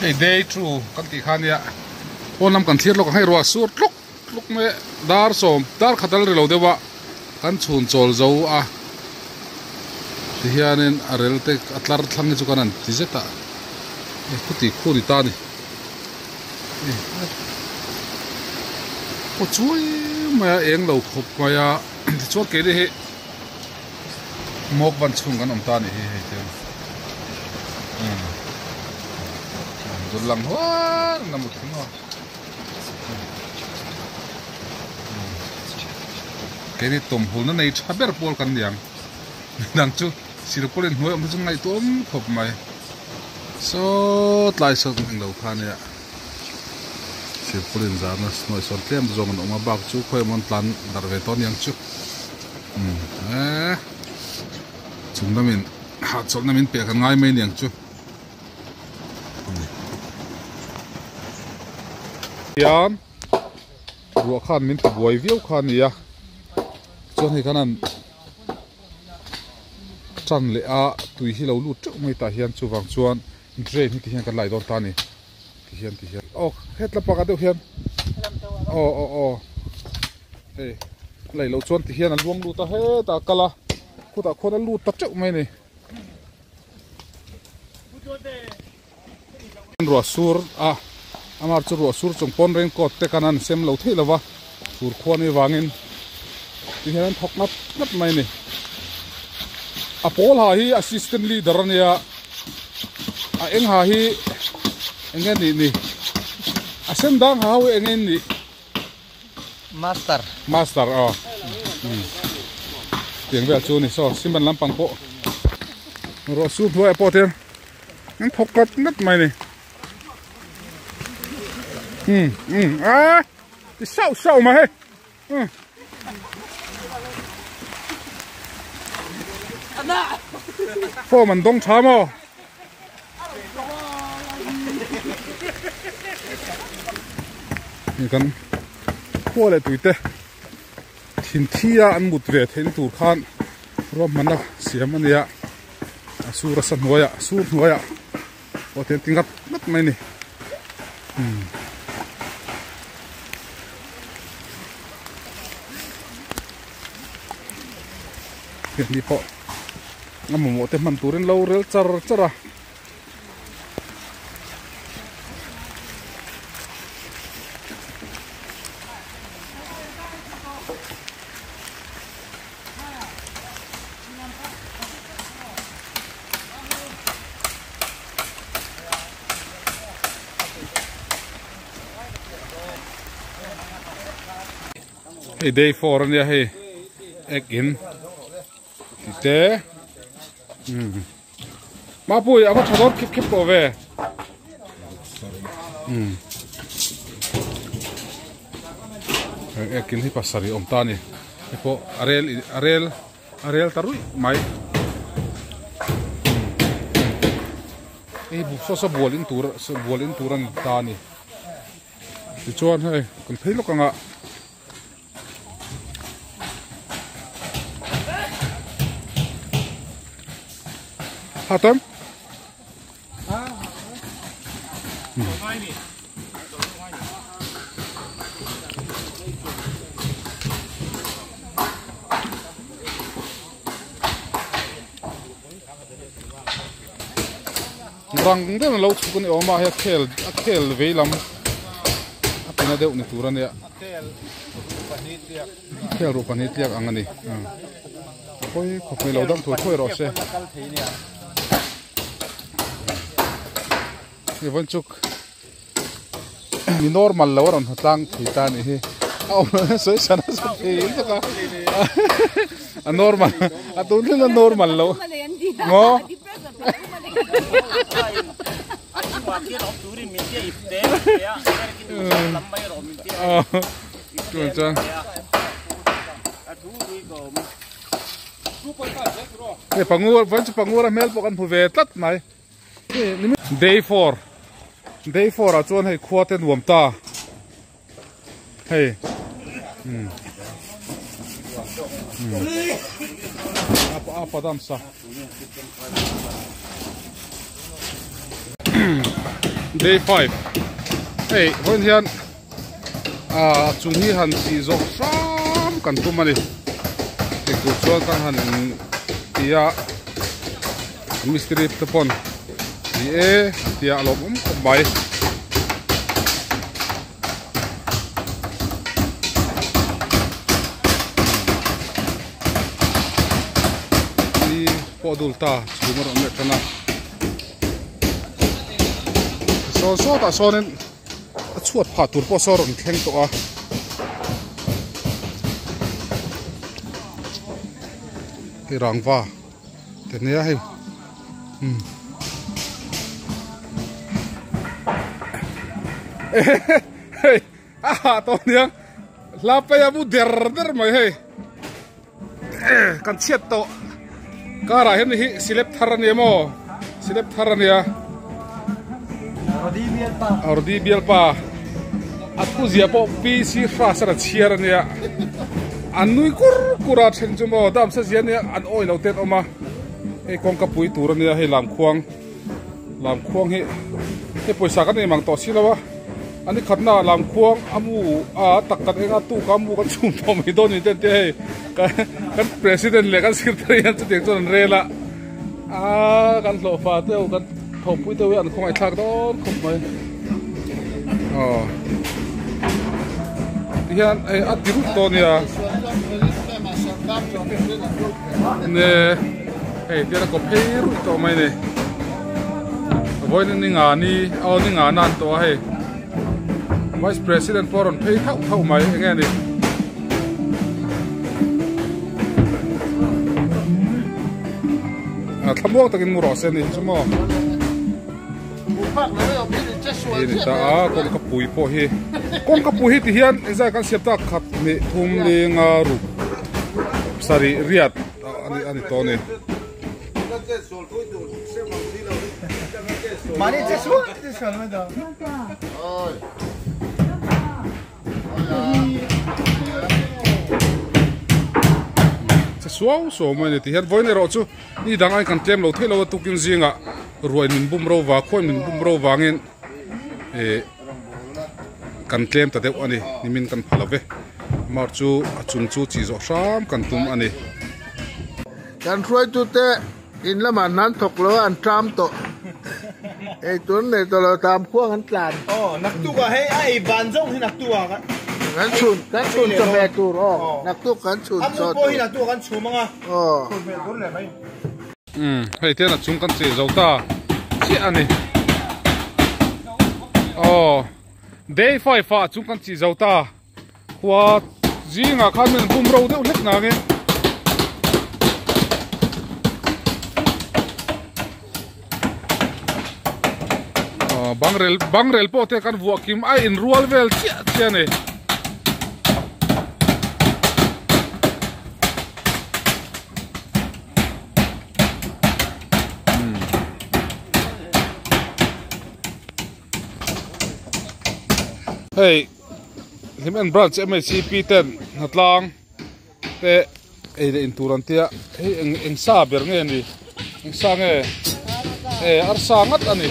hey day true kan ti khan ya onam kan thir lo ka hai ro sur luk me dar som dar khatal ri lo dewa kan chhun chol zo a ti hianin arel te atlar thlang chu kanan ti zeta e khuti khuri ta ni o chui ma eng lo khop ma ya ti chot ke hi mok ban chung kan om ta ni he te dul lang ho na mut no ke ni tom hul na nei thaber pol kan yang nang chu sirpolin hoi am chu ngai tom khop mai so tlai so ng lo khan ya sirpolin zana noi son tlem zong an oma bak chu khoi mon plan dar ve ton yang chu chung namin ha chol namin pe kan ngai mai niang chu yan ruwa khan min ti buai viau khan ya chon hi kanan chan le a tui hi lo lut chuk mai ta hian chu wang chuan drain hi ti hian kan lai don ta ni ti hian oh hetla pa ka deuh hian oh hey lai lo chuan ti hian an luang lu ta he ta kala khuta khona lu ta chuk mai ni ro sur a amar chu ro sur chung pon reng kot te kanan sem lo thei lawa sur khoni wangin ti hian thok nat mai ni a pol ha hi assistant leader ania a eng ha hi engen ni a sem dang ha we engen ni master tieng vel chu ni so simban lampang po ro su thua po tem en thokat nat mai ni ti sau ma he phô mình đông chả màนี่กันขั้วเลยตุยเตะทิ้งที่อันมุดเวทเห็นตูดขันรวมมันนะเสียมันเนี่ยสู้รัศนวยสู้หน่วยพอเห็นติงกับนัดไหมนี่เห็นดีพองั้นหมูเต็มมันตัวเรนเราเร็วจ้าไอ้ day 4เนี่ยให้เอ็กอินเต้มาปุ้ยเอามาชดรถคลิปตัวเว้เอ็กอินที่ปัสสาวะอมตานี่ไอ้พวกอาเรลตารุยไม่ไอ้บุษสบัวลินตูรันตานี่ที่ชวนให้คนพี่ลูกงะHatem? Rang den lo chukun oma he khel veilam apina deu ni turan ya khel ru panit liak angani koi khopei lo dam thoi ro se Ivan chuk ni normal lawan on hatang kita ni he au so sana so he ka a normal atun na normal lo mo pangur mel pokan phu ve tat mai day 4 a chuan hei khuaten nuam ta hei apa dam sa day 5 hey when hian chung hi han ti zo sam kan tu mani ti ku chuan kan han tia mystery tapon ni tia lom bai podulta chumar ame tana so ta sonen chuat pha tur po soron thleng to a ti rangwa te ne hai hey to nia la pe ya bu der mai hey kan chet to Kara hen hi silep tharani mo silep tharani ya ordi bielpa atku zia po pc frasara chiarani ya anui kura thenjumo dam sa zia ne an oi lo tet oma e kongka pui turani ya he lam khuang he poisa kan e mang to silawa ani khatna lam khuang amu a takkat enga tu kamu kan chum to mi don ni te kan president le kan secretary an chu ding chon rela kan lo fa te kan thom pui te an khomai thak don khom mai hian a tiru to nia ne tira ko pheiru to mai ne voin ni nga nan to Vice President poron phei thau mai nge ni thamuak takin muro se ni chumo ni ta kong kapui po hi kong kapui ti hian ezai kan siapta khat ni thum le nga ru sari riat ani to ni mani che sol ma da oi so mai ni ti hian voin ero chu ni dangai kan tlem lo thelo tu kin zinga ruai min bum ro wa khoi min bum ro wangin kan tlem ta deuh ani nimin kan phalave mar chu achung chu chi zo sam kan tum ani kan ruai tu te in la man nan thok lo an tram to tun ne to lo tam khuang an tlan nak tu ka hey ai ban jong hi nak tu ka kan chun cho me tu ro nak tu kan chun cho tu hi nak tu kan chu manga chun me dur le mai hei te na chung kan che zo ta chi ani day 5 fa chung kan chi zo ta kwa jinga khan men bum ro de lek na nge bangrel po te kan vuakim ai in rual vel chia ne hey him and branch MCP 10 hatlang te de in turantia hey eng sa ber nge ni eng sa nge ar sa ngat ani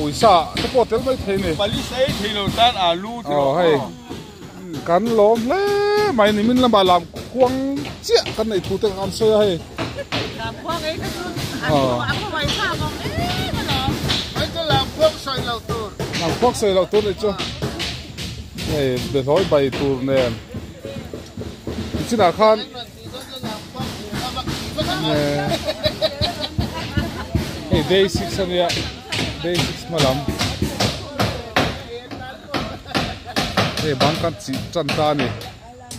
uisa te potel mai theine palis ai thilo tan alu hey kan lom le mai ni min lamba lam khuang chia kan nei thu te kan so hey lam khuang ai ka chu aku mai sa bang malo ai to lam khuang soi lo tur lam khuang soi lo tur chu hey be hoi bai tur ne china khan hey day 6 ania day 6 malam hey bang kan chi chan ta ni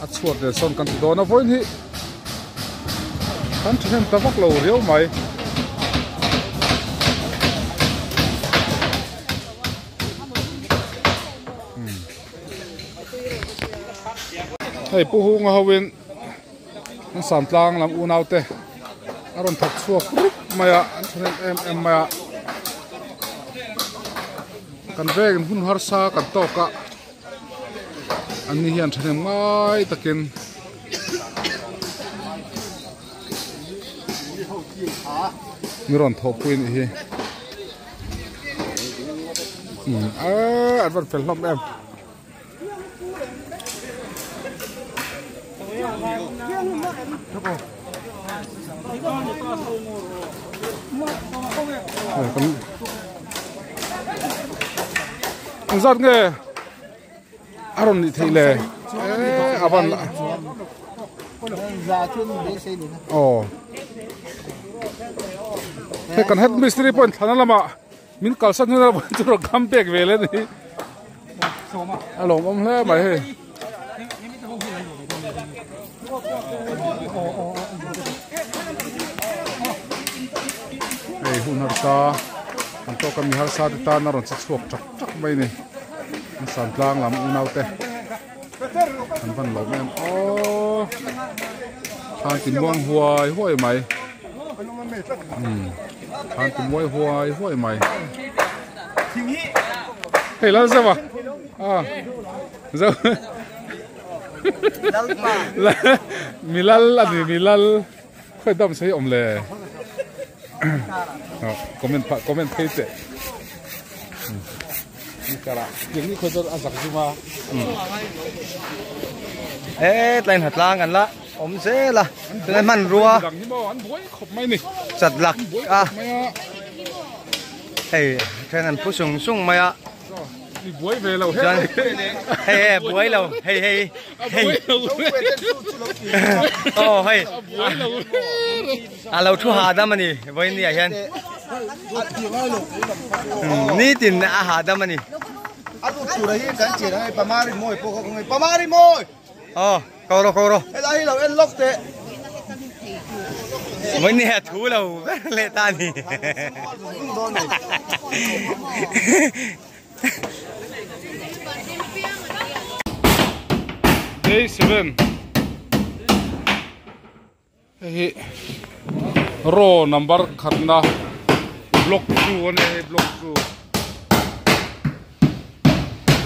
a chuat de son kan do na voin hi kan then ta vak lo riau mai hey pu hu nga hawin an sam tlang lam u naute aron thak chuak maya an then em maya kan veg hun har sa kan to ka ani hian then mai takin miron tho puin hi อันวันเป็นลมแอมgiọt nghe aron đi thấy lệ avan oh thế cần hết mystery point thằng nào mà mình cào sắt nữa vẫn chưa comeback về lên đi alo ông thế mày hey hey hun harsa anh to kami harsa ta na ron suộc chak chak mai ni anh san tlang lam unau te anh văn lộc em ô hàng tìm muang huai huai mày hàng tìm muai huai huai mày hey lan sao mà sao milal anh milal khơi đâm say om lệ comment thấy thế đi cả là những cái khơi đâm ăn giặc gì mà lên hạt langกันละom sẽ là từมันรัวจัดหลักเฮ้ยแค่นั้นผู้ส่งมาอ่ะบวยเวลาเฮ้บวยเราเฮ้โอ้เฮ้เราทุหาดามันนี่บวยนี่เห็นนี่ตินอาหารดามันนี่สุดที่กันเจียร์ประมาณมวยพวกเขาคงประมาณมวยอ๋อเขาเราไอ้เราเอ็นล็อกเตะวันนี้ถูเราเละตานี่Day 7 hey row number kharna block 2 ne block 2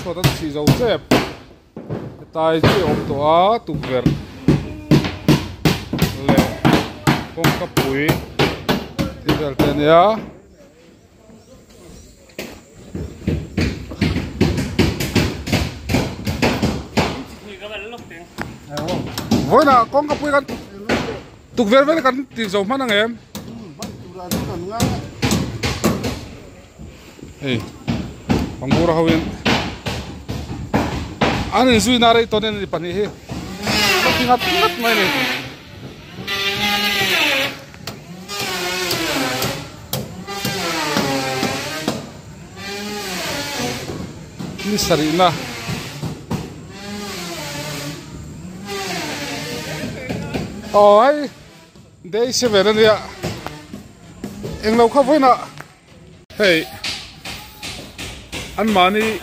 so that si zo chep tai chi op to a tu ver le kong ka pui ti ver ten ya voi na kong ka pui kan tuk ver ver kan ti zo man ang em hey pangura hawin anin zui na rai to ne ni pani he tingat mai ni ni sari na ôi đây sẽ về đây ạ em lâu không với nè hey anh mà ni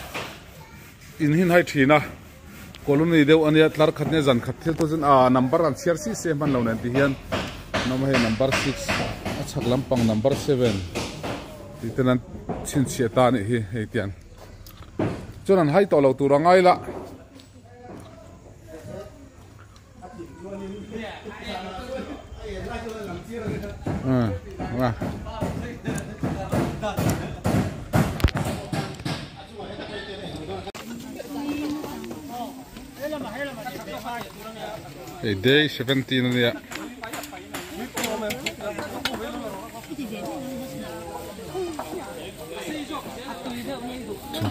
in hin hai thi na colony deu ania tlar khatne zan khat thil to zen number an crc se man lo nan ti hian nom he number 6 a chak lampang number 7 ti tenan chin chia ta ni hi he tian chuan hai to lo tu rangai la vâng day 17 này ạ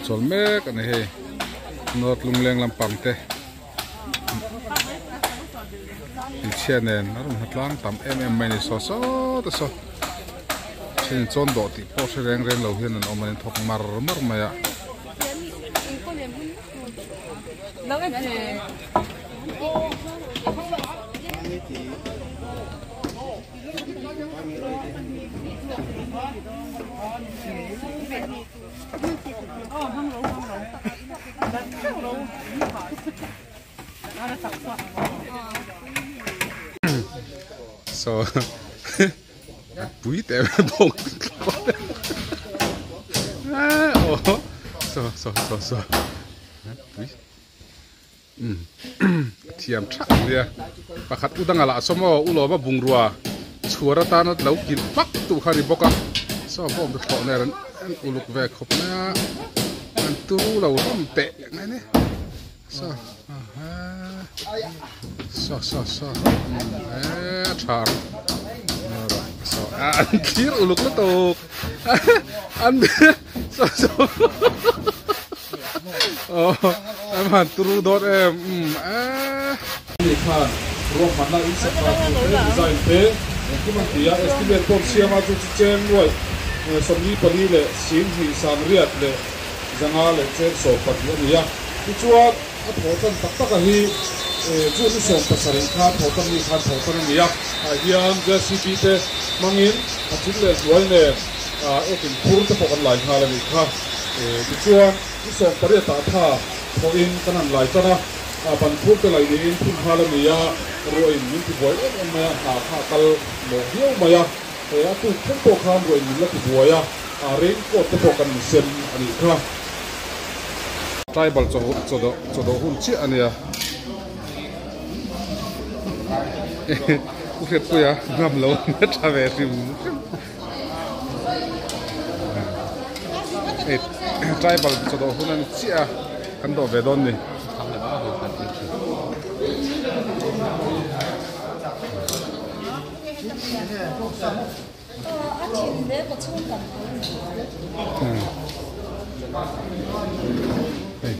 chọn mẹ cái này hay nốt lung leng làm bằng thế chen nen nó hạt lang tam em này so so chen chọn độ thì po se reng reng lâu hiền là ông mình thọc mar mày ạ so bụi tè bông so bụi thiam chắc đi bà khát udang ala somo ulo ma bung rua chua ra ta nó lâu kín bắc tụ khari boka so bom được thọ này uluk về khop na tu lâu lắm tệ này nè so so char so anh kia uluk nó tục anh so em hàn tu đốt em đi khan ruộng mặt là ít sẽ vào design thế cái mặt kia estimate con xe mà chúng chen rồi sông đi pani lệ xin thì sang riết lệ zanga lệ chen so pat ni ya tu chuan a thotan tak tak a hi chu ni som pasarin kha thotan ni khan thotan ni ya hian JCB te mangin a chin le duai ne ekin phur te pokan lai kha le ni kha tu chuan ni som pare ta tha tho in kanan lai tana ban phur te lai ni in phun kha le ni ya ro in ni ti boy em ma ha kha kal mo hiu ma ya a tu phun to khan ro in la ti boy ya ring ko te pokan sem ani kha tribal cho do hun chi ania ku khet ku ya ngam lo na thave rim tribal cho do hun an chi a kan do ve don ni 아침 내고 처음 간다.